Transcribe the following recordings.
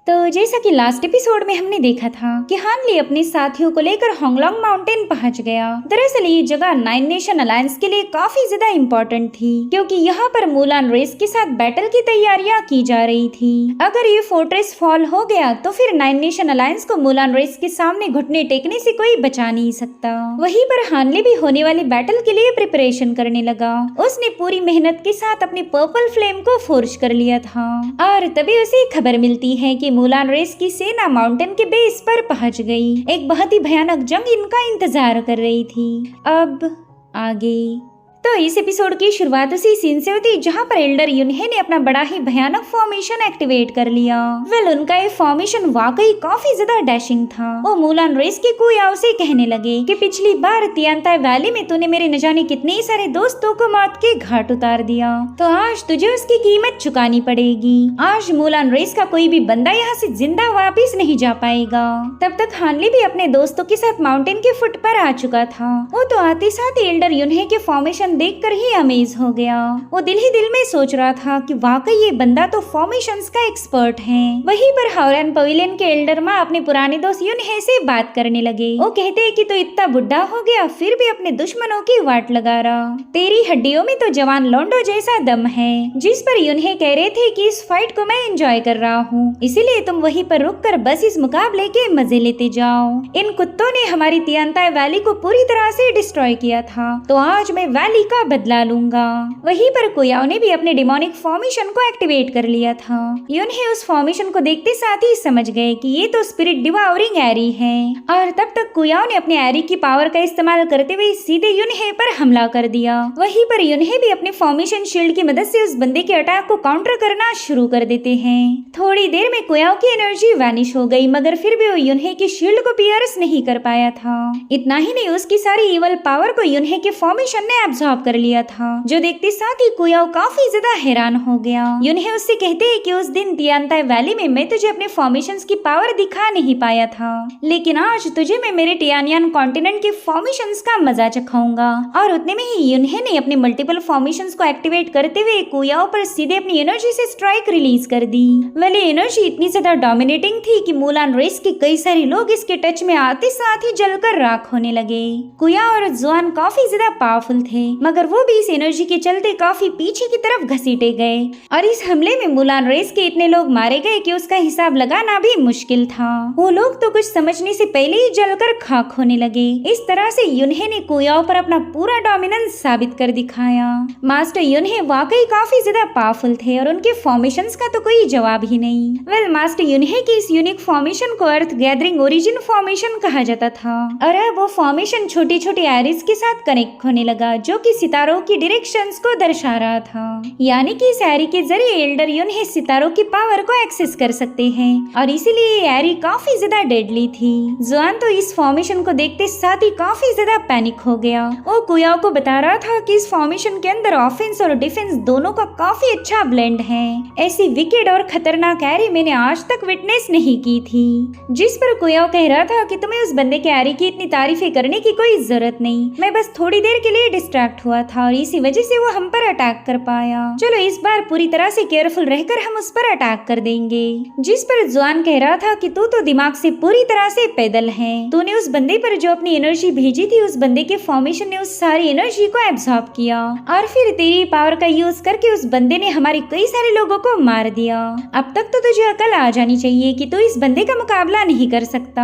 तो जैसा कि लास्ट एपिसोड में हमने देखा था कि हान ली अपने साथियों को लेकर होंगलोंग माउंटेन पहुंच गया। दरअसल ये जगह 9 नेशन अलायंस के लिए काफी ज्यादा इम्पोर्टेंट थी, क्योंकि यहाँ पर मुलान रेस के साथ बैटल की तैयारियां की जा रही थी। अगर ये फोर्ट्रेस फॉल हो गया तो फिर 9 नेशन अलायंस को मुलान रेस के सामने घुटने टेकने से कोई बचा नहीं सकता। वहीं पर हान ली भी होने वाली बैटल के लिए प्रिपरेशन करने लगा। उसने पूरी मेहनत के साथ अपनी पर्पल फ्लेम को फोर्ज कर लिया था और तभी उसे खबर मिलती है कि मुलान रेस की सेना माउंटेन के बेस पर पहुंच गई। एक बहुत ही भयानक जंग इनका इंतजार कर रही थी। अब आगे तो इस एपिसोड की शुरुआत उसी सीन से होती जहां पर एल्डर युनहे ने अपना बड़ा ही भयानक फॉर्मेशन एक्टिवेट कर लिया। उनका ये फॉर्मेशन वाकई काफी ज्यादा डैशिंग था। वो मुलान रेस के कुयाओ से कहने लगे कि पिछली बार तियांताई वैली में तूने मेरे न जाने कितने सारे दोस्तों को मौत के घाट उतार दिया, तो आज तुझे उसकी कीमत चुकानी पड़ेगी। आज मुलान रेस का कोई भी बंदा यहाँ से जिंदा वापिस नहीं जा पाएगा। तब तक हानली भी अपने दोस्तों के साथ माउंटेन के फुट पर आ चुका था। वो तो आते साथ एल्डर युनहे के फॉर्मेशन देखकर ही अमेज हो गया। वो दिल ही दिल में सोच रहा था कि वाकई ये बंदा तो फॉर्मेशंस का एक्सपर्ट है। वहीं पर हावरन पवेलियन के एल्डर माँ अपने पुराने दोस्त युनहे से बात करने लगे। वो कहते हैं कि तू इतना बुढ़ा हो गया फिर भी अपने दुश्मनों की वाट लगा रहा। तेरी हड्डियों में तो जवान लोंडो जैसा दम है। जिस पर युनहे कह रहे थे कि इस फाइट को मैं एंजॉय कर रहा हूँ, इसीलिए तुम वहीं पर रुककर बस इस मुकाबले के मजे लेते जाओ। इन कुत्तों ने हमारी तियांताई वैली को पूरी तरह से डिस्ट्रॉय किया था, तो आज मैं वैली का बदला लूंगा। वहीं पर कुयाओ ने भी अपने डिमोनिक फॉर्मेशन को एक्टिवेट कर लिया था। युनहे उस फॉर्मेशन को देखते साथ ही समझ गए कि ये तो स्पिरिट डिवाउरिंग एरी है। और तब तक कुयाओ ने अपने एरी की पावर का इस्तेमाल करते हुए सीधे युनहे पर हमला कर दिया। वहीं पर युनहे भी अपने फॉर्मेशन शील्ड की मदद से उस बंदे के अटैक को काउंटर करना शुरू कर देते हैं। थोड़ी देर में कुयाओ की एनर्जी वैनिश हो गई, मगर फिर भी वो युनहे की शील्ड को पियर्स नहीं कर पाया था। इतना ही नहीं, उसकी सारी इवल पावर को युनहे के फॉर्मेशन ने एब्सॉर्ब कर लिया था, जो देखते साथ ही कुयाओ काफी ज्यादा हैरान हो गया। युनहे उससे कहते हैं कि उस दिन तियांताई वैली में मैं तुझे अपने फॉर्मेशंस की पावर दिखा नहीं पाया था, लेकिन आज तुझे मैं मेरे टियानियन कॉन्टिनेंट के फॉर्मेशंस का मजा चखाऊंगा। और उतने में ही युनहे ने अपने मल्टीपल फॉर्मेशंस को एक्टिवेट करते हुए कुयाओ पर सीधे अपनी एनर्जी से स्ट्राइक रिलीज कर दी। वाली एनर्जी इतनी ज्यादा डोमिनेटिंग थी कि मुलान रेस के कई सारे लोग इसके टच में आते साथ ही जलकर राख होने लगे। कुयाओ और जुआन काफी ज्यादा पावरफुल थे, मगर वो भी इस एनर्जी के चलते काफी पीछे की तरफ घसीटे गए और इस हमले में मुलान रेस के इतने लोग मारे गए कि उसका हिसाब लगाना भी मुश्किल था। वो लोग तो कुछ समझने से पहले ही जलकर खाक होने लगे। इस तरह से युनहे ने कुयाओ पर अपना पूरा डोमिनेंस साबित कर दिखाया। मास्टर युनहे वाकई काफी ज्यादा पावरफुल थे और उनके फॉर्मेशंस का तो कोई जवाब ही नहीं। मास्टर युनहे की इस यूनिक फॉर्मेशन को अर्थ गैदरिंग ओरिजिन फॉर्मेशन कहा जाता था और अब वो फॉर्मेशन छोटी छोटी एरिस के साथ कनेक्ट होने लगा, जो कि सितारों की डायरेक्शंस को दर्शा रहा था। यानी कि इस एरी के जरिए एल्डर युनहे सितारों की पावर को एक्सेस कर सकते हैं और इसीलिए ये एरी काफी ज्यादा डेडली थी। जुआन तो इस फॉर्मेशन को देखते साथ ही काफी ज्यादा पैनिक हो गया। वो कुयाओ को बता रहा था कि इस फॉर्मेशन के अंदर ऑफेंस और डिफेंस दोनों का काफी अच्छा ब्लेंड है। ऐसी विकेड और खतरनाक एरी मैंने आज तक विटनेस नहीं की थी। जिस पर कुयाओ कह रहा था कि तुम्हें उस बंदे के एरी की इतनी तारीफें करने की कोई जरूरत नहीं, मैं बस थोड़ी देर के लिए डिस्ट्रैक्ट हुआ था और इसी वजह से वो हम पर अटैक कर पाया। चलो इस बार पूरी तरह से केयरफुल रहकर हम उस पर अटैक कर देंगे। जिस पर जुआन कह रहा था कि तू तो दिमाग से पूरी तरह से पैदल है। तूने उस बंदे पर जो अपनी एनर्जी भेजी थी, उस बंदे के फॉर्मेशन ने उस सारी एनर्जी को एब्सॉर्ब किया और फिर तेरी पावर का यूज करके उस बंदे ने हमारे कई सारे लोगों को मार दिया। अब तक तो तुझे अकल आ जानी चाहिए कि तू इस बंदे का मुकाबला नहीं कर सकता।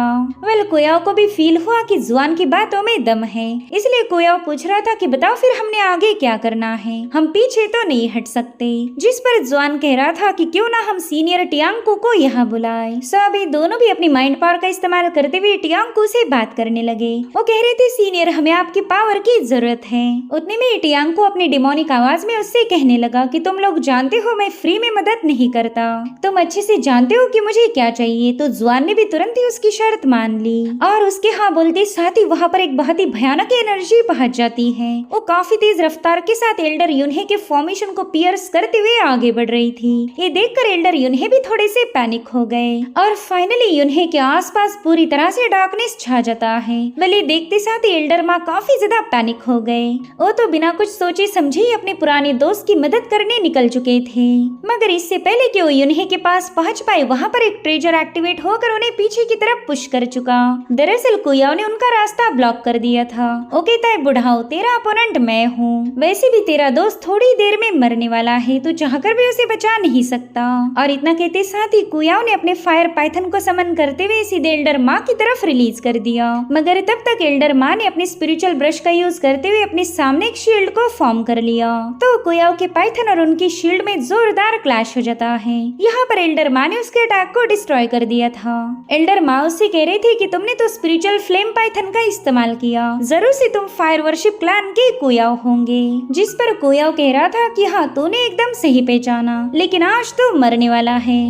कुयाओ को भी फील हुआ कि जुआन की बातों में दम है, इसलिए कुयाओ पूछ रहा था कि बताओ फिर हमने आगे क्या करना है, हम पीछे तो नहीं हट सकते। जिस पर जुआन कह रहा था कि क्यों ना हम सीनियर टियांगकू को यहाँ बुलाए। सो अभी दोनों भी अपनी माइंड पावर का इस्तेमाल करते हुए टियांगकू से बात करने लगे। वो कह रहे थे सीनियर हमें आपकी पावर की जरूरत है। उतने में टियांगकू अपनी डिमोनिक आवाज में उससे कहने लगा कि तुम लोग जानते हो मैं फ्री में मदद नहीं करता, तुम अच्छे से जानते हो कि मुझे क्या चाहिए। तो जुआन ने भी तुरंत ही उसकी शर्त मान ली और उसके हाँ बोलते साथ ही वहाँ पर एक बहुत ही भयानक एनर्जी पहुंच जाती है। वो काफी तेज रफ्तार के साथ एल्डर युनहे के फॉर्मेशन को पियर्स करते हुए आगे बढ़ रही थी। ये देखकर एल्डर युनहे भी थोड़े से पैनिक हो गए और फाइनली युनहे के आसपास पूरी तरह से डार्कनेस छा जाता है। भले देखते साथ ही एल्डर माँ काफी ज्यादा पैनिक हो गए। वो तो बिना कुछ सोचे समझे ही अपने पुराने दोस्त की मदद करने निकल चुके थे, मगर इससे पहले कि वो युनहे के पास पहुंच पाए वहाँ पर एक ट्रेजर एक्टिवेट होकर उन्हें पीछे की तरफ पुश कर चुका। दरअसल कुयाओ ने उनका रास्ता ब्लॉक कर दिया था। वो कहता है बुढ़ाओ, तेरा अपोनेंट मैं हूँ, वैसे भी तेरा दोस्त थोड़ी देर में मरने वाला है, तू चाहकर भी उसे बचा नहीं सकता। और इतना कहते साथ ही कुयाओ ने अपने फायर पाइथन को समन करते हुए सीधे एल्डर माँ की तरफ रिलीज कर दिया। मगर तब तक एल्डर माँ ने अपने स्पिरिचुअल ब्रश का यूज करते हुए अपने सामने एक शील्ड को फॉर्म कर लिया। तो कुयाओ के पाइथन और उनकी शील्ड में जोरदार क्लैश हो जाता है। यहाँ पर एल्डर माँ ने उसके अटैक को डिस्ट्रॉय कर दिया था। एल्डर माँ उससे कह रही थी कि तुमने तो स्पिरिचुअल फ्लेम पाइथन का इस्तेमाल किया, जरूर से तुम फायर वर्शिप क्लैन के कुयाओ होंगे। जिस पर कुयाओ कह रहा था कि हाँ, तूने एकदम सही पहचाना, लेकिन आज तो मरने वाला है।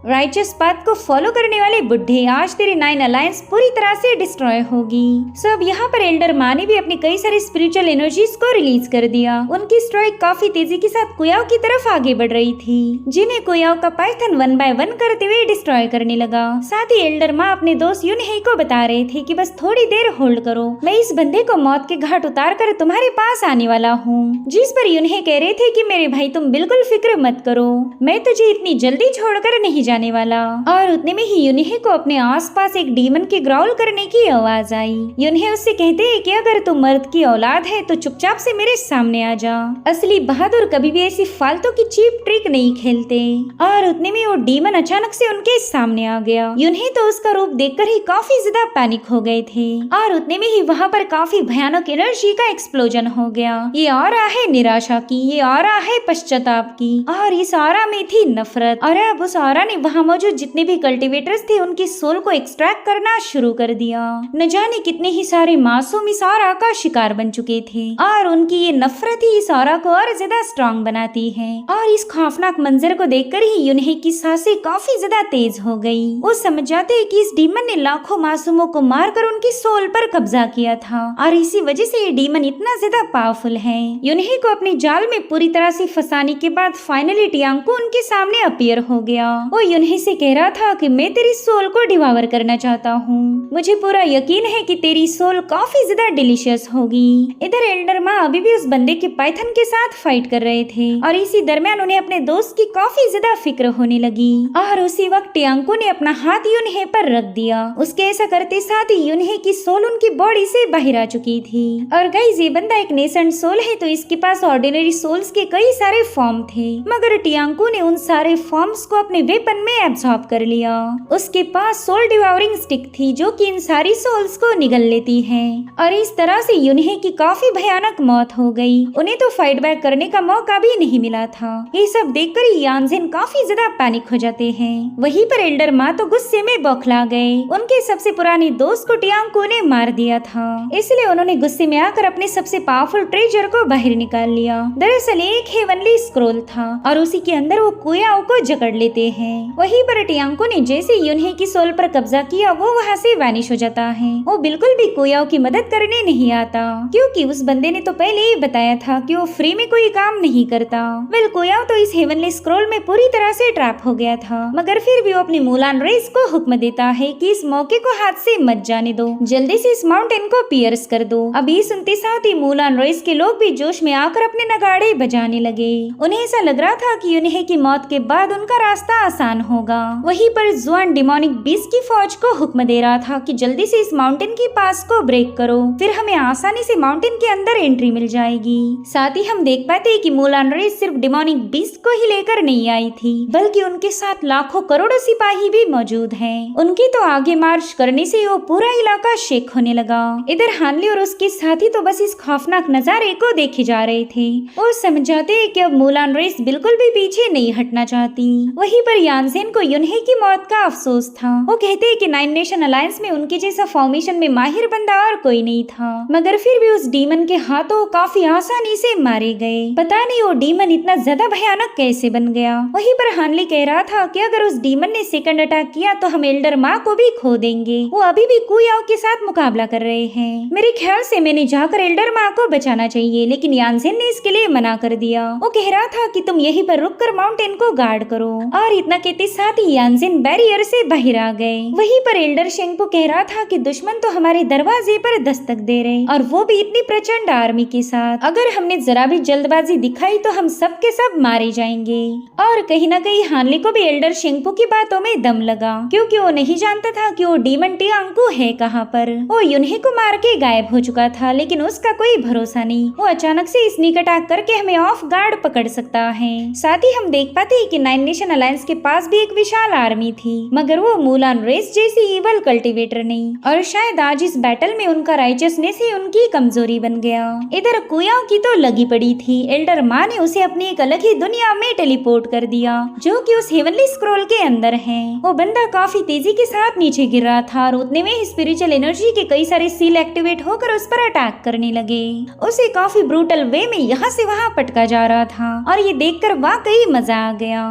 राइचस पाथ को फॉलो करने वाले बुढ़े, आज तेरी 9 अलायंस पूरी तरह से डिस्ट्रॉय होगी। सो अब यहाँ पर एल्डर माँ ने भी अपनी कई सारी स्पिरिचुअल एनर्जीज को रिलीज कर दिया। उनकी स्ट्राइक काफी तेजी के साथ कुयाओ की तरफ आगे बढ़ रही थी, जिन्हें कुयाओ का पाइथन 1 बाय 1 करते हुए डिस्ट्रॉय करने लगा। साथ ही एल्डर माँ अपने दोस्त युनहे को बता रहे थे कि बस थोड़ी देर होल्ड करो, मैं इस बंदे को मौत के घाट उतार कर तुम्हारे पास आने वाला हूँ। जिस पर युनहे कह रहे थे कि मेरे भाई तुम बिल्कुल फिक्र मत करो, मैं तुझे इतनी जल्दी छोड़कर नहीं जाने वाला। और उतने में ही युनहे को अपने आसपास एक डीमन के ग्राउल करने की आवाज आई। युनहे उससे कहते हैं कि अगर तू मर्द की औलाद है तो चुपचाप से मेरे सामने आ जा। असली बहादुर कभी भी ऐसी फालतू की चीप ट्रिक नहीं खेलते। और उतने में वो डीमन अचानक से उनके सामने आ गया। युनहे तो उसका रूप देखकर ही काफी ज्यादा पैनिक हो गए थे। और उतने में ही वहाँ पर काफी भयानक एनर्जी का एक्सप्लोजन हो गया। ये ऑरा है निराशा की, ये ऑरा है पश्चाताप की, और इस ऑरा में थी नफरत। और अब उस ऑरा ने वहाँ मौजूद जितने भी कल्टीवेटर्स थे उनकी सोल को एक्सट्रैक्ट करना शुरू कर दिया। न जाने कितने ही सारे मासूम इस ऑरा का शिकार बन चुके थे, और उनकी ये नफरत ही इस ऑरा को और ज्यादा स्ट्रॉन्ग बनाती है। और इस खौफनाक मंजर को देखकर ही युनहे की सांसें काफी ज्यादा तेज हो गई। वो समझ जाते हैं कि इस डीमन ने लाखों मासूमों को मारकर उनकी सोल पर कब्जा किया था, और इसी वजह से ये डीमन इतना ज्यादा पावरफुल है। युनहे को अपने जाल में पूरी तरह से फंसाने के बाद फाइनली टियांको उनके सामने अपीयर हो गया। वो युनहे से कह रहा था कि मैं तेरी सोल को डिवावर करना चाहता हूँ, मुझे पूरा यकीन है कि तेरी सोल काफी ज्यादा डिलीशियस होगी। इधर एल्डर माँ अभी भी उस बंदे के पाइथन के साथ फाइट कर रहे थे, और इसी दरमियान उन्हें अपने दोस्त की काफी ज्यादा फिक्र होने लगी। और उसी वक्त टियांको ने अपना हाथ युनहे पर रख दिया। उसके ऐसा करते साथ ही युनहे की सोल उनकी बॉडी से बाहर आ चुकी थी। और गाइस, ये बंदा एक नेसेंट सोल है, तो इसके पास ऑर्डिनरी सोल्स के कई सारे फॉर्म थे, मगर टियांको ने उन सारे फॉर्म्स को अपने वेपन में एब्सॉर्ब कर लिया। उसके पास सोल डिवावरिंग स्टिक थी, जो कि इन सारी सोल्स को निगल लेती है। और इस तरह से युनहे की काफी भयानक मौत हो गई। उन्हें तो फाइट बैक करने का मौका भी नहीं मिला था। ये सब देखकर ही यानज़ेन काफी ज्यादा पैनिक हो जाते हैं। वहीं पर एल्डर माँ तो गुस्से में बौखला गए। उनके सबसे पुराने दोस्त को टियांको ने मार दिया था, इसलिए उन्होंने गुस्से में आकर अपने सबसे पावरफुल ट्रेजर को बाहर निकाल लिया। दरअसल एक हेवनली स्क्रोल था, और उसी के अंदर वो कुयाओ को जकड़ लेते हैं। वहीं पर टियांको ने जैसे युनहे की सोल पर कब्जा किया, वो वहाँ से वैनिश हो जाता है। वो बिल्कुल भी कुयाओ की मदद करने नहीं आता, क्योंकि उस बंदे ने तो पहले ही बताया था कि वो फ्री में कोई काम नहीं करता। वेल, कुयाओ तो इस हेवनली स्क्रोल में पूरी तरह से ट्रैप हो गया था, मगर फिर भी वो अपनी मुलान रेस को हुक्म देता है कि इस मौके को हाथ से मत जाने दो, जल्दी से इस माउंटेन को पियर्स कर दो। अभी सुनते साथ ही मुलान रेस के लोग भी जोश में आकर अपने नगाड़े बजाने लगे। उन्हें ऐसा लग रहा था कि युनहे की मौत के बाद उनका रास्ता आसान होगा। वहीं पर जुआन डिमोनिक बीस्ट की फौज को हुक्म दे रहा था कि जल्दी से इस माउंटेन की पास को ब्रेक करो, फिर हमें आसानी से माउंटेन के अंदर एंट्री मिल जाएगी। साथ ही हम देख पाते हैं कि मुलान रेस सिर्फ डिमोनिक बीस्ट को ही लेकर नहीं आई थी, बल्कि उनके साथ लाखों करोड़ों सिपाही भी मौजूद हैं। उनके तो आगे मार्च करने से वो पूरा इलाका शेक होने लगा। इधर हानली और उसके साथी तो बस इस खौफनाक नजारे को देखे जा रहे थे। वो समझ जाते हैं कि अब मुलान रेस बिल्कुल भी पीछे नहीं हटना चाहती। वहीं पर यानज़ेन यानजेन को युनहे की मौत का अफसोस था। वो कहते हैं कि 9 नेशन अलायंस में उनके जैसा फॉर्मेशन में माहिर बंदा और कोई नहीं था, मगर फिर भी उस डीमन के हाथों काफी आसानी से मारे गए। पता नहीं वो डीमन इतना ज्यादा भयानक कैसे बन गया। वहीं पर हानली कह रहा था कि अगर उस डीमन ने सेकंड अटैक किया तो हम एल्डर माँ को भी खो देंगे। वो अभी भी कुयाओ के साथ मुकाबला कर रहे हैं। मेरे ख्याल से मैंने जाकर एल्डर माँ को बचाना चाहिए, लेकिन यानजेन ने इसके लिए मना कर दिया। वो कह रहा था कि तुम यहीं पर रुककर माउंटेन को गार्ड करो, और इतना कहते साथ ही यानजेन बैरियर से बाहर आ गए। वहीं पर एल्डर शेंगपो कह रहा था कि दुश्मन तो हमारे दरवाजे पर दस्तक दे रहे, और वो भी इतनी प्रचंड आर्मी के साथ। अगर हमने जरा भी जल्दबाजी दिखाई तो हम सब के सब मारे जाएंगे। और कहीं न कहीं हानली को भी एल्डर शेंगपो की बातों में दम लगा, क्योंकि वो नहीं जानता था कि वो डीमन टियांगकू है कहाँ पर। वो युनहे को मार के गायब हो चुका था, लेकिन उसका कोई भरोसा नहीं। वो अचानक से स्नीक अटैक करके हमें ऑफ गार्ड पकड़ सकता है। साथ ही हम देख पाते हैं कि 9 नेशन अलायंस के पास भी एक विशाल आर्मी थी, मगर वो मुलान रेस जैसी इवल कल्टिवेटर नहीं। और शायद आज इस बैटल में उनका राइचियसनेस ही उनकी कमजोरी बन गया। इधर कुयाओ की तो लगी पड़ी थी। एल्डर माँ ने उसे अपनी एक अलग ही दुनिया में टेलीपोर्ट कर दिया, जो कि उस हेवनली स्क्रॉल के अंदर है। वो बंदा काफी तेजी के साथ नीचे गिर रहा था, और उतने में स्पिरिचुअल एनर्जी के कई सारे सील एक्टिवेट होकर उस पर अटैक करने लगे। उसे काफी ब्रूटल वे में यहाँ से वहाँ पटका जा रहा था, और ये देखकर वाकई मजा आ गया।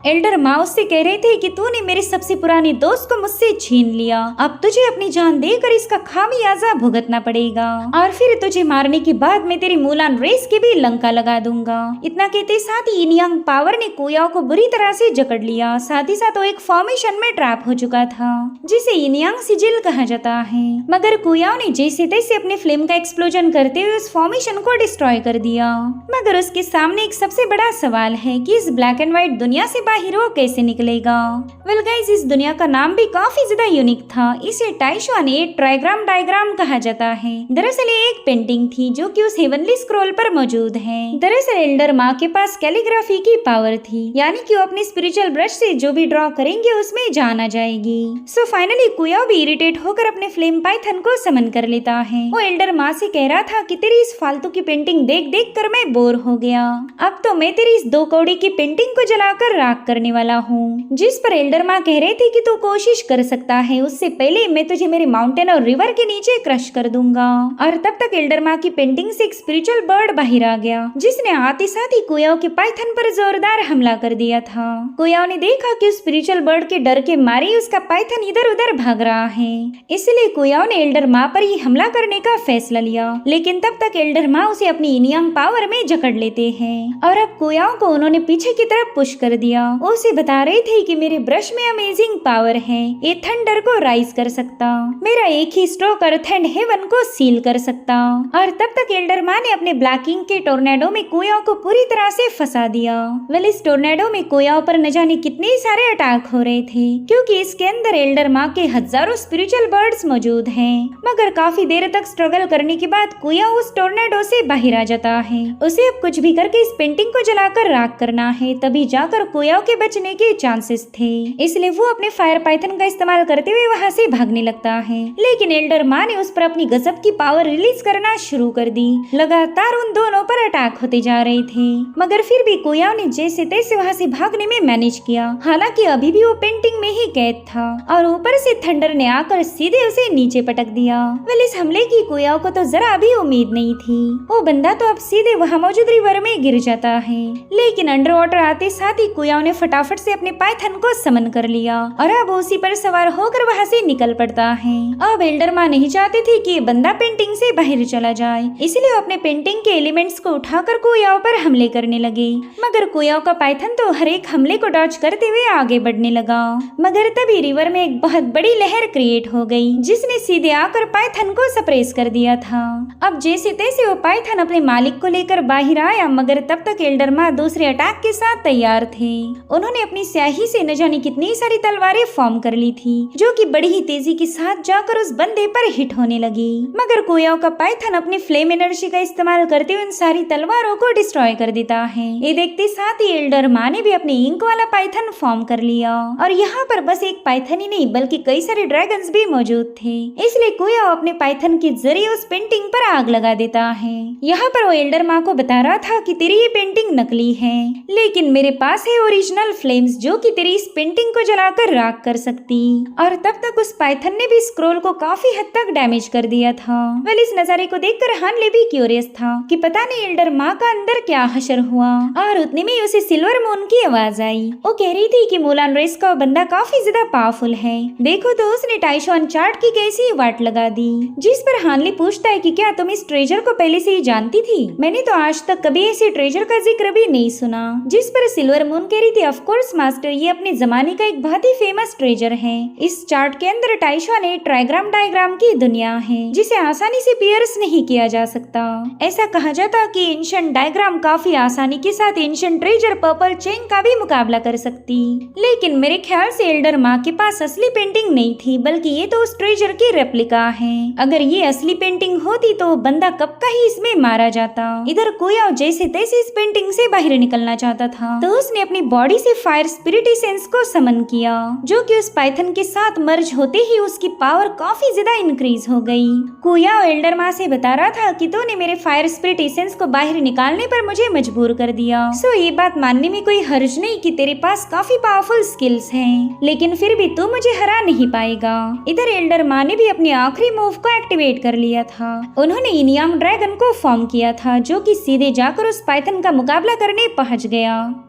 एल्डर माँ उससे कह रहे थे कि तूने मेरे सबसे पुराने दोस्त को मुझसे छीन लिया, अब तुझे अपनी जान देकर इसका खामियाजा भुगतना पड़ेगा, और फिर तुझे मारने के बाद मैं तेरी मुलान रेस की भी लंका लगा दूंगा। इतना कहते साथ ही इनियांग पावर ने कुयाओ को बुरी तरह से जकड़ लिया। साथ ही साथ वो एक फॉर्मेशन में ट्रैप हो चुका था, जिसे इनियांग सिजिल कहा जाता है। मगर कुयाओ ने जैसे तैसे अपने फ्लेम का एक्सप्लोजन करते हुए उस फॉर्मेशन को डिस्ट्रॉय कर दिया। मगर उसके सामने एक सबसे बड़ा सवाल है कि इस ब्लैक एंड व्हाइट दुनिया से बाहर वो कैसे निकलेगा। वेल गाइस, इस दुनिया का नाम भी काफी ज्यादा यूनिक था। इसे टाइशुआन ट्राइग्राम डायग्राम कहा जाता है। दरअसल ये एक पेंटिंग थी जो कि उस हेवनली स्क्रॉल पर मौजूद है। दरअसल एल्डर माँ के पास कैलीग्राफी की पावर थी, यानी कि वो अपने स्पिरिचुअल ब्रश से जो भी ड्रॉ करेंगे उसमें जान आ जाएगी। सो फाइनली कुयाओ भी इरिटेट होकर अपने फ्लेम पाइथन को समन कर लेता है। वो एल्डर माँ से कह रहा था कि तेरी इस फालतू की पेंटिंग देख देख कर मैं बोर हो गया, अब तो मैं तेरी इस 2 कौड़ी की पेंटिंग को जलाकर राख करने वाला हूँ। जिस पर एल्डर माँ कह रहे थे कि तू कोशिश कर सकता है, उससे पहले मैं तुझे मेरे माउंटेन और रिवर के नीचे क्रश कर दूंगा। और तब तक एल्डर माँ की पेंटिंग से एक स्पिरिचुअल बर्ड बाहर आ गया, जिसने आते साथ ही कुयाओ के पाइथन पर जोरदार हमला कर दिया था। कुयाओ ने देखा कि उस स्पिरिचुअल बर्ड के डर के मारे उसका पाइथन इधर उधर भाग रहा है, इसलिए कुयाओ ने एल्डर माँ पर ही हमला करने का फैसला लिया। लेकिन तब तक एल्डर माँ उसे अपनी इनियांग पावर में जकड़ लेते हैं, और अब कुयाओ को उन्होंने पीछे की तरफ पुश कर दिया। उसे बता रहे थे कि मेरे ब्रश में अमेजिंग पावर है, ये थंडर को राइज कर सकता, मेरा एक ही स्ट्रोक अर्थ एंड हेवन को सील कर सकता। और तब तक एल्डर माँ ने अपने ब्लैकिंग के टोर्नेडो में कुयाओ को पूरी तरह से फंसा दिया। वेल, इस टोर्नेडो में कुयाओ पर न जाने कितने सारे अटैक हो रहे थे, क्योंकि इसके अंदर एल्डर माँ के हजारों स्पिरिचुअल बर्ड्स मौजूद हैं। मगर काफी देर तक स्ट्रगल करने के बाद कुयाओ उस टोर्नेडो से बाहर आ जाता है। उसे अब कुछ भी करके इस पेंटिंग को जलाकर राख करना है, तभी जाकर कुयाओ के बचने के चांसेस थे। इसलिए वो अपने फायर पाइथन का इस्तेमाल करते हुए वहाँ से भागने लगता है। लेकिन एल्डर माँ ने उस पर अपनी गजब की पावर रिलीज करना शुरू कर दी। लगातार उन दोनों पर अटैक होते जा रहे थे, मगर फिर भी कुयाओ ने जैसे तैसे वहाँ से भागने में मैनेज किया। हालांकि अभी भी वो पेंटिंग में ही कैद था, और ऊपर से थंडर ने आकर सीधे उसे नीचे पटक दिया। वेल, इस हमले की कुयाओ को तो जरा भी उम्मीद नहीं थी। वो बंदा तो अब सीधे वहाँ मौजूद रिवर में गिर जाता है। लेकिन अंडर वाटर आते साथ ही कुयाओ ने फटाफट से अपने पाइथन को समन कर लिया, और अब उसी पर सवार होकर वहाँ से निकल पड़ता है। अब एल्डर माँ नहीं चाहते थे कि बंदा पेंटिंग से बाहर चला जाए, इसलिए वो अपने पेंटिंग के एलिमेंट्स को उठाकर कुयाओ पर हमले करने लगे। मगर कुयाओ का पाइथन तो हर एक हमले को डॉज करते हुए आगे बढ़ने लगा। मगर तभी रिवर में एक बहुत बड़ी लहर क्रिएट हो गई, जिसने सीधे आकर पाइथन को सप्रेस कर दिया था। अब जैसे तैसे वो पाइथन अपने मालिक को लेकर बाहर आया, मगर तब तक एल्डर माँ दूसरे अटैक के साथ तैयार थे। उन्होंने अपनी स्याही से न जाने कितनी सारी तलवारें फॉर्म कर ली थी, जो कि बड़ी ही तेजी के साथ जाकर उस बंदे पर हिट होने लगी। मगर कुयाओ का पाइथन अपने फ्लेम एनर्जी का इस्तेमाल करते हुए उन सारी तलवारों को डिस्ट्रॉय कर देता है। ये देखते साथ ही एल्डर माँ ने भी अपने इंक वाला पाइथन फॉर्म कर लिया, और यहाँ पर बस एक पाइथन ही नहीं बल्कि कई सारे ड्रैगन्स भी मौजूद थे। इसलिए कुयाओ अपने पाइथन के जरिए उस पेंटिंग पर आग लगा देता है। यहाँ पर वो एल्डर माँ को बता रहा था कि तेरी ये पेंटिंग नकली है, लेकिन मेरे पास है ओरिजिनल ओरिजिनल फ्लेम्स जो कि तेरी इस पेंटिंग को जलाकर राख कर सकती। और तब तक उस पाइथन ने भी स्क्रोल को काफी हद तक डैमेज कर दिया था। वेल इस नजारे को देखकर हानले भी क्यूरियस था कि पता नहीं एल्डर माँ का अंदर क्या हशर हुआ। और उतने में उसे सिल्वर मून की आवाज आई। वो कह रही थी कि मुलान रेस का बंदा काफी ज्यादा पावरफुल है, देखो तो उसने टाइशॉन चार्ट की कैसी वाट लगा दी। जिस पर हानली पूछता है कि क्या तुम इस ट्रेजर को पहले से ही जानती थी? मैंने तो आज तक कभी ऐसे ट्रेजर का जिक्र भी नहीं सुना। जिस पर सिल्वर मून कह रही थी ऑफ कोर्स मास्टर, ये अपने जमाने का एक बहुत ही फेमस ट्रेजर है। इस चार्ट के अंदर टाइशॉन एक ट्राइग्राम डायग्राम की दुनिया है जिसे आसानी से पियर्स नहीं किया जा सकता। ऐसा कहा जाता कि एंशिएंट डायग्राम काफी आसानी के साथ एंशिएंट ट्रेजर पर्पल चेन का भी मुकाबला कर सकती। लेकिन मेरे ख्याल से एल्डर माँ के पास असली पेंटिंग नहीं थी, बल्कि ये तो उस ट्रेजर की रेप्लिका है। अगर ये असली पेंटिंग होती तो बंदा कब का ही इसमें मारा जाता। इधर कोया जैसे तैसे इस पेंटिंग से बाहर निकलना चाहता था तो उसने अपनी बॉडी से फायर स्पिरिट एसेंस को समन किया, जो कि उस पाइथन के साथ मर्ज होते ही उसकी पावर काफी ज्यादा इंक्रीज हो गई। कोया एल्डर माँ से बता रहा था कि तूने मेरे फायर स्पिरिट एसेंस को बाहर निकालने पर मुझे मजबूर कर दिया। सो ये बात मानने में कोई हर्ज नहीं कि तेरे पास काफी पावरफुल स्किल्स हैं, लेकिन फिर भी तू मुझे हरा नहीं पाएगा। इधर एल्डर माँ ने भी अपने आखिरी मूव को एक्टिवेट कर लिया था। उन्होंने इनियांग ड्रैगन को फॉर्म किया था, जो कि सीधे जाकर उस पाइथन का मुकाबला करने पहुंच गया।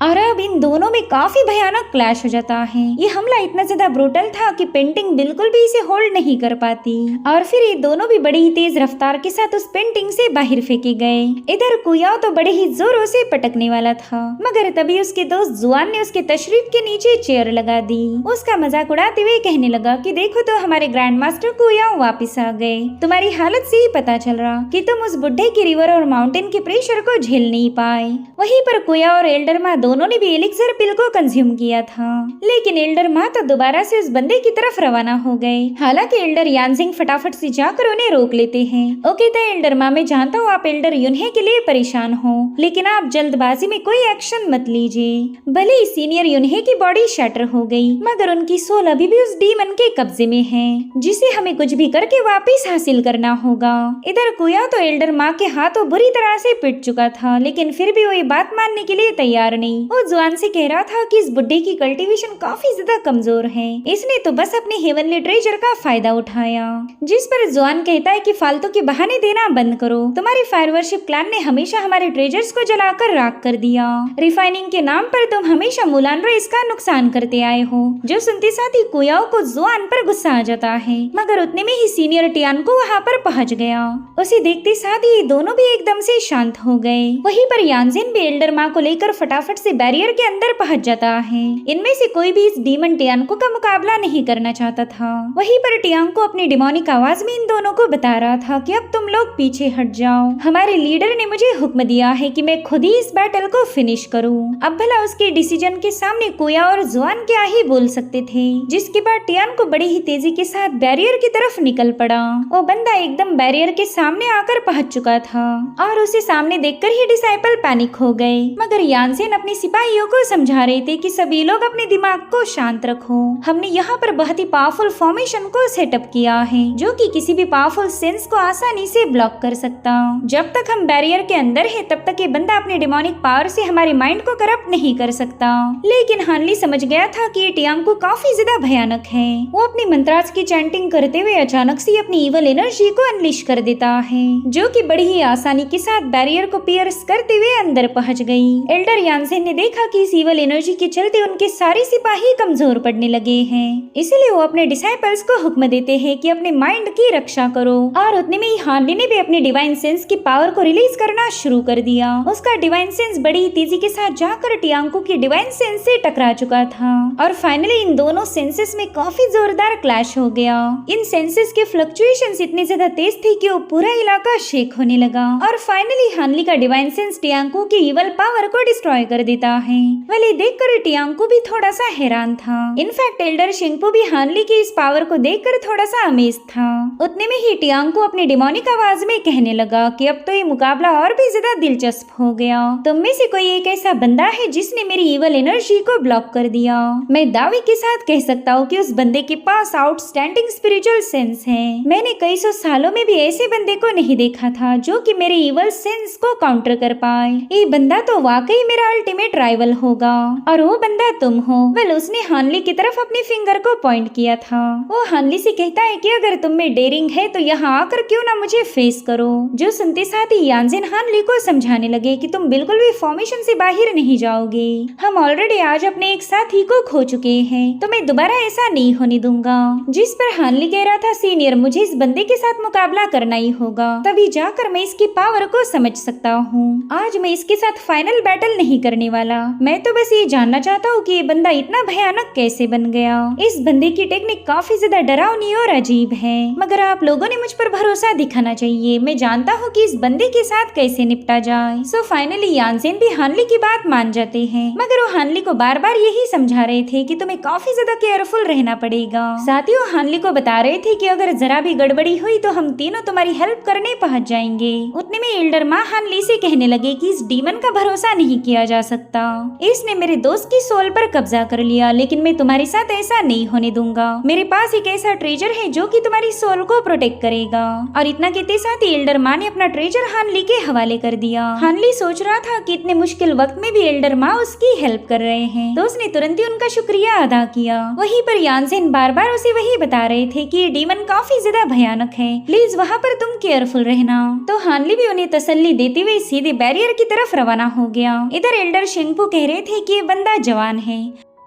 और अब इन दोनों में काफी भयानक क्लैश हो जाता है। ये हमला इतना ज्यादा ब्रूटल था कि पेंटिंग बिल्कुल भी इसे होल्ड नहीं कर पाती और फिर ये दोनों भी बड़ी ही तेज रफ्तार के साथ उस पेंटिंग से बाहर फेंके गए। इधर कुयाओ तो बड़े ही जोरों से पटकने वाला था, मगर तभी उसके दोस्त जुआन ने उसके तशरीफ के नीचे चेयर लगा दी। उसका मजाक उड़ाते हुए कहने लगा कि देखो तो हमारे ग्रैंड मास्टर कुयाओ वापिस आ गए। तुम्हारी हालत से ही पता चल रहा कि तुम उस बुढ़े के रिवर और माउंटेन के प्रेशर को झेल नहीं पाए। वहीं पर कुया और एल्डर माँ दोनों ने भी एलिक्सर पिल को कंज्यूम किया था, लेकिन एल्डर माँ तो दोबारा से उस बंदे की तरफ रवाना हो गए। हालांकि एल्डर यानजिंग फटाफट से जाकर उन्हें रोक लेते हैं। ओके तो एल्डर माँ, मैं जानता हूँ आप एल्डर युनहे के लिए परेशान हो, लेकिन आप जल्दबाजी में कोई एक्शन मत लीजिए। भले ही सीनियर युनहे की बॉडी शटर हो गई, मगर उनकी सोल अभी भी उस डीमन के कब्जे में है, जिसे हमें कुछ भी करके वापिस हासिल करना होगा। इधर कुया तो एल्डर माँ के हाथों बुरी तरह से पिट चुका था, लेकिन फिर भी वो ये बात मानने के लिए तैयार नहीं। वो जुआन से कह रहा था कि इस बुड्ढे की कल्टीवेशन काफी ज्यादा कमजोर है, इसने तो बस अपने हेवनली ट्रेजर का फायदा उठाया। जिस पर जुआन कहता है कि फालतू के बहाने देना बंद करो, तुम्हारी फायर वर्शिप क्लैन ने हमेशा हमारे ट्रेजर्स को जलाकर राख कर दिया। रिफाइनिंग के नाम पर तुम हमेशा मुलान रेस का नुकसान करते आए हो। जो सुनते साथ ही कुयाओ को जुआन पर गुस्सा आ जाता है, मगर उतने में ही सीनियर टियान को वहाँ पर पहुँच गया। उसे देखते साथ ही दोनों भी एकदम से शांत हो गए। वहीं पर यानजिन भी एल्डर माँ को लेकर फटाफट से बैरियर के अंदर पहुंच जाता है। इनमें से कोई भी इस डीमन टियांको का मुकाबला नहीं करना चाहता था। वहीं पर टियांको अपनी डिमोनिक आवाज में इन दोनों को बता रहा था कि अब तुम लोग पीछे हट जाओ, हमारे लीडर ने मुझे हुक्म दिया है कि मैं खुद ही इस बैटल को फिनिश करूं। अब भला उसके डिसीजन के सामने कोया और जुआन क्या ही बोल सकते थे। जिसके बाद टियांको बड़ी ही तेजी के साथ बैरियर की तरफ निकल पड़ा। वो बंदा एकदम बैरियर के सामने आकर पहुंच चुका था और उसे सामने देखकर ही डिसाइपल पैनिक हो गए, मगर यानसेन अपने सिपाहियों को समझा रहे थे कि सभी लोग अपने दिमाग को शांत रखो। हमने यहाँ पर बहुत ही पावरफुल फॉर्मेशन को सेटअप किया है, जो कि किसी भी पावरफुल सेंस को आसानी से ब्लॉक कर सकता। जब तक हम बैरियर के अंदर है तब तक ये बंदा अपने डिमोनिक पावर से हमारे माइंड को करप्ट नहीं कर सकता। लेकिन हानली समझ गया था कि ये टियांको काफी ज्यादा भयानक है। वो अपनी मंत्राज की चैंटिंग करते हुए अचानक से अपनी इवल एनर्जी को अनलिश कर देता है, जो कि बड़ी ही आसानी के साथ बैरियर को पियर्स करते हुए अंदर पहुंच गई। एल्डर यानसेन ने देखा कि इस इवल एनर्जी के चलते उनके सारे सिपाही कमजोर पड़ने लगे हैं, इसलिए वो अपने डिसाइपल्स को हुक्म देते हैं कि अपने माइंड की रक्षा करो। और उतने में ही हानली ने भी अपनी डिवाइन सेंस की पावर को रिलीज करना शुरू कर दिया। उसका डिवाइन सेंस बड़ी ही तेजी के साथ जाकर टियांको की डिवाइन सेंस से टकरा चुका था और फाइनली इन दोनों सेंसेस में काफी जोरदार क्लैश हो गया। इन सेंसेस के फ्लक्चुएशंस इतने ज्यादा तेज थे कि वो पूरा इलाका शेक होने लगा और फाइनली हानली का डिवाइन सेंस टियांको की इवल पावर को डिस्ट्रॉय कर देता है। वली देखकर टियांको भी थोड़ा सा हैरान था। इनफैक्ट एल्डर शिंगपू भी हानली की इस पावर को देखकर थोड़ा सा अमेज था। उतने में ही टियांको अपनी डिमोनिक आवाज में कहने लगा कि अब तो ये मुकाबला और भी ज्यादा दिलचस्प हो गया। तुम में से कोई एक ऐसा बंदा है जिसने मेरी इवल एनर्जी को ब्लॉक कर दिया। मैं दावे के साथ कह सकता हूँ कि उस बंदे के पास आउटस्टैंडिंग स्पिरिचुअल सेंस है। मैंने कई सौ सालों में भी ऐसे बंदे को नहीं देखा था जो कि मेरे इवल सेंस को काउंटर कर पाए। ये बंदा तो वाकई मेरा अल्टीमेट अल्टीमेट राइवल होगा और वो बंदा तुम हो। वेल उसने हानली की तरफ अपने फिंगर को पॉइंट किया था। वो हानली से कहता है कि अगर तुम में डेयरिंग है तो यहाँ आकर क्यों ना मुझे फेस करो। जो सुनते साथ ही यानजिन हानली को समझाने लगे कि तुम बिल्कुल भी फॉर्मेशन से बाहर नहीं जाओगे। हम ऑलरेडी आज अपने एक साथी को खो चुके हैं तो मैं दोबारा ऐसा नहीं होने दूंगा। जिस पर हानली कह रहा था सीनियर मुझे इस बंदे के साथ मुकाबला करना ही होगा, तभी जाकर मैं इसकी पावर को समझ सकता हूँ। आज मैं इसके साथ फाइनल बैटल नहीं करने वाला। मैं तो बस ये जानना चाहता हूँ कि ये बंदा इतना भयानक कैसे बन गया। इस बंदे की टेक्निक काफी ज्यादा डरावनी और अजीब है, मगर आप लोगों ने मुझ पर भरोसा दिखाना चाहिए। मैं जानता हूँ कि इस बंदे के साथ कैसे निपटा जाए। सो फाइनली यानजिन भी हानली की बात मान जाते हैं, मगर वो हानली को बार बार यही समझा रहे थे कि तुम्हें काफी ज्यादा केयरफुल रहना पड़ेगा। साथ ही वो हानली को बता रहे थे कि अगर जरा भी गड़बड़ी हुई तो हम तीनों तुम्हारी हेल्प करने पहुंच जाएंगे। उतने में एल्डर माँ हानली से कहने लगे कि इस डीमन का भरोसा नहीं किया जा सकता। इसने मेरे दोस्त की सोल पर कब्जा कर लिया, लेकिन मैं तुम्हारे साथ ऐसा नहीं होने दूंगा। मेरे पास एक ऐसा ट्रेजर है जो कि तुम्हारी सोल को प्रोटेक्ट करेगा। और इतना कहते साथ ही एल्डर माँ ने अपना ट्रेजर हानली के हवाले कर दिया। हानली सोच रहा था कि इतने मुश्किल वक्त में भी एल्डर माँ उसकी हेल्प कर रहे हैं, तो उसने तुरंत ही उनका शुक्रिया अदा किया। वहीं पर यानजिन बार बार उसे वही बता रहे थे कि ये डीमन काफी ज्यादा भयानक है, प्लीज वहाँ पर तुम केयरफुल रहना। तो हानली भी उन्हें तसल्ली देते हुए सीधे बैरियर की तरफ रवाना हो गया। इधर एल्डर शेंगपू कह रहे थे कि ये बंदा जवान है,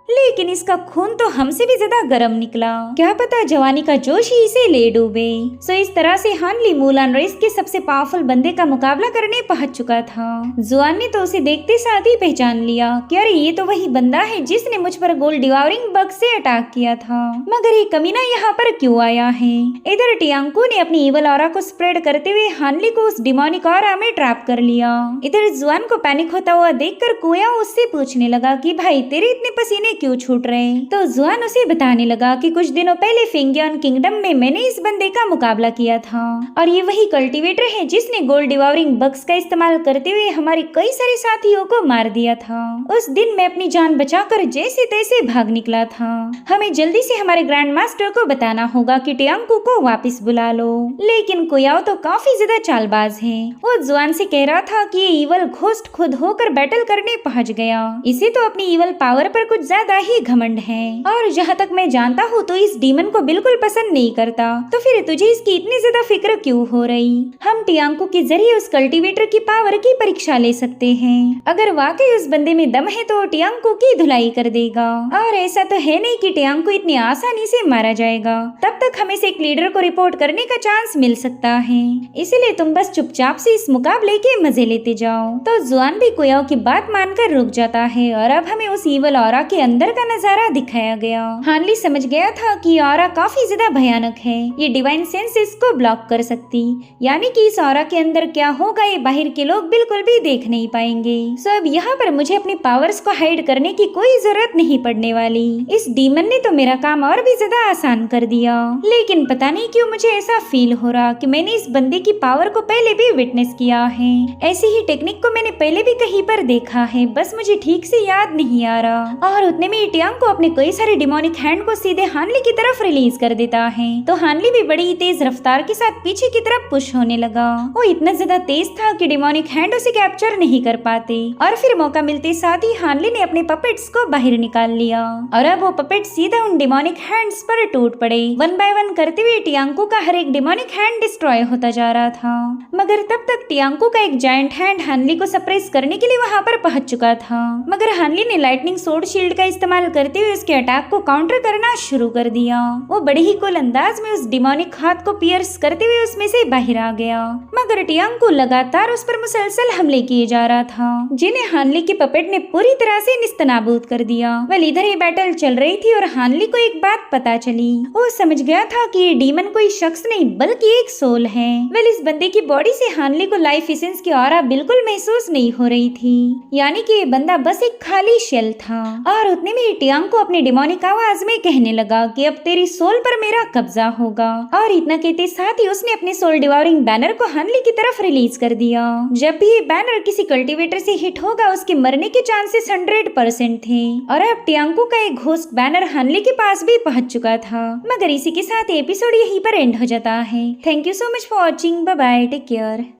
लेकिन इसका खून तो हमसे भी ज्यादा गर्म निकला। क्या पता जवानी का जोश ही इसे ले डूबे। सो इस तरह से हानली मूलान रेस के सबसे पावरफुल बंदे का मुकाबला करने पहुंच चुका था। जुआन ने तो उसे देखते साथ ही पहचान लिया कि अरे ये तो वही बंदा है जिसने मुझ पर गोल्ड डिवावरिंग बग से अटैक किया था। मगर ये कमीना यहाँ पर क्यों आया है? इधर टियांको ने अपनी इवल ऑरा को स्प्रेड करते हुए हानली को उस डिमोनिक ऑरा में ट्रैप कर लिया। इधर जुआन को पैनिक होता हुआ देखकर कोया उससे पूछने लगा कि भाई तेरे इतने पसीने क्यों छूट रहे? तो जुआन उसे बताने लगा कि कुछ दिनों पहले फेंगियन किंगडम में मैंने इस बंदे का मुकाबला किया था और ये वही कल्टीवेटर है जिसने गोल्ड डिवावरिंग बग्स का इस्तेमाल करते हुए हमारे कई सारे साथियों को मार दिया था। उस दिन मैं अपनी जान बचाकर जैसे तैसे भाग निकला था। हमें जल्दी से हमारे ग्रैंड मास्टर को बताना होगा कि टियांको को वापस बुला लो। लेकिन कोयाओ तो काफी ज्यादा चालबाज है। वो जुआन से कह रहा था कि ये इवल घोस्ट खुद होकर बैटल करने पहुंच गया। इसे तो अपनी इवल पावर पर कुछ ज्यादा ही घमंड है और जहाँ तक मैं जानता हूँ तो इस डीमन को बिल्कुल पसंद नहीं करता। तो फिर तुझे इसकी इतनी ज्यादा फिक्र क्यों हो रही? हम टियांको के जरिए उस कल्टीवेटर की पावर की परीक्षा ले सकते हैं। अगर वाकई उस बंदे में दम है तो टियांको की धुलाई कर देगा। और ऐसा तो है नहीं कि टियांको इतनी आसानी से मारा जाएगा। तब तक हमें से एक लीडर को रिपोर्ट करने का चांस मिल सकता है, इसलिए तुम बस चुपचाप से इस मुकाबले के मजे लेते जाओ। तो जुआन भी कोयाओ की बात मानकर रुक जाता है और अब हमें उस ईवल ऑरा के अंदर का नजारा दिखाया गया। हानली समझ गया था कि ऑरा काफी ज्यादा भयानक है। ये डिवाइन सेंस इसको ब्लॉक कर सकती, यानी कि इस ऑरा के अंदर क्या होगा ये बाहर के लोग बिल्कुल भी देख नहीं पाएंगे। सो अब यहाँ पर मुझे अपनी पावर्स को हाइड करने की कोई जरूरत नहीं पड़ने वाली। इस डीमन ने तो मेरा काम और भी ज्यादा आसान कर दिया। लेकिन पता नहीं क्यों मुझे ऐसा फील हो रहा कि मैंने इस बंदे की पावर को पहले भी विटनेस किया है। ऐसी ही टेक्निक को मैंने पहले भी कहीं पर देखा है, बस मुझे ठीक से याद नहीं आ रहा। और उतने में टियांको अपने कई सारे डिमोनिक हैंड को सीधे हानली की तरफ रिलीज कर देता है। तो हानली भी बड़ी तेज रफ्तार के साथ पीछे की तरफ पुश होने लगा। वो इतना ज्यादा तेज था कि डिमोनिक हैंड उसे कैप्चर नहीं कर पाते और फिर मौका मिलते साथ ही हानली ने अपने पपेट्स को बाहर निकाल लिया और अब वो पपेट सीधा उन डिमोनिक हैंड्स पर टूट पड़े। वन बाय वन करते हुए टियांको का हर एक डिमोनिक हैंड डिस्ट्रॉय होता जा रहा था। मगर तब तक टियांको का एक जायंट हैंड हानली को सप्रेस करने के लिए वहाँ पर पहुंच चुका था। मगर हानली ने लाइटनिंग सोर्ड शील्ड का इस्तेमाल करते हुए उसके अटैक को काउंटर करना शुरू कर दिया। वो बड़े ही कूल अंदाज में उस डिमोनिक हाथ को पियर्स करते हुए उसमें से बाहर आ गया। मगर टियांको लगातार उस पर मुसलसल हमले किए जा रहा था, जिन्हें हानली के पपेट ने पूरी तरह से निस्तनाबूद कर दिया। वेल इधर ये बैटल चल रही थी और हानली को एक बात पता चली। वो समझ गया था कि ये डीमन कोई शख्स नहीं बल्कि एक सोल है। वेल इस बंदे की बॉडी से हानली को लाइफ एसेंस की ऑरा बिल्कुल महसूस नहीं हो रही थी, यानी कि ये बंदा बस एक खाली शेल था। और उतने में टियांको अपनी डिमोनिक आवाज में कहने लगा कि अब तेरी सोल पर मेरा कब्जा होगा। और इतना कहते साथ ही उसने अपने सोल डिवावरिंग बैनर को हानली की तरफ रिलीज कर दिया। जब भी ये बैनर किसी कल्टीवेटर से हिट होगा उसके मरने के चांसेस 100% थे। और अब टियांको का एक घोस्ट बैनर हानली के पास भी पहुंच चुका था। मगर इसी के साथ एपिसोड यहीं पर एंड हो जाता है। Thank you so much for watching. Bye bye, take care.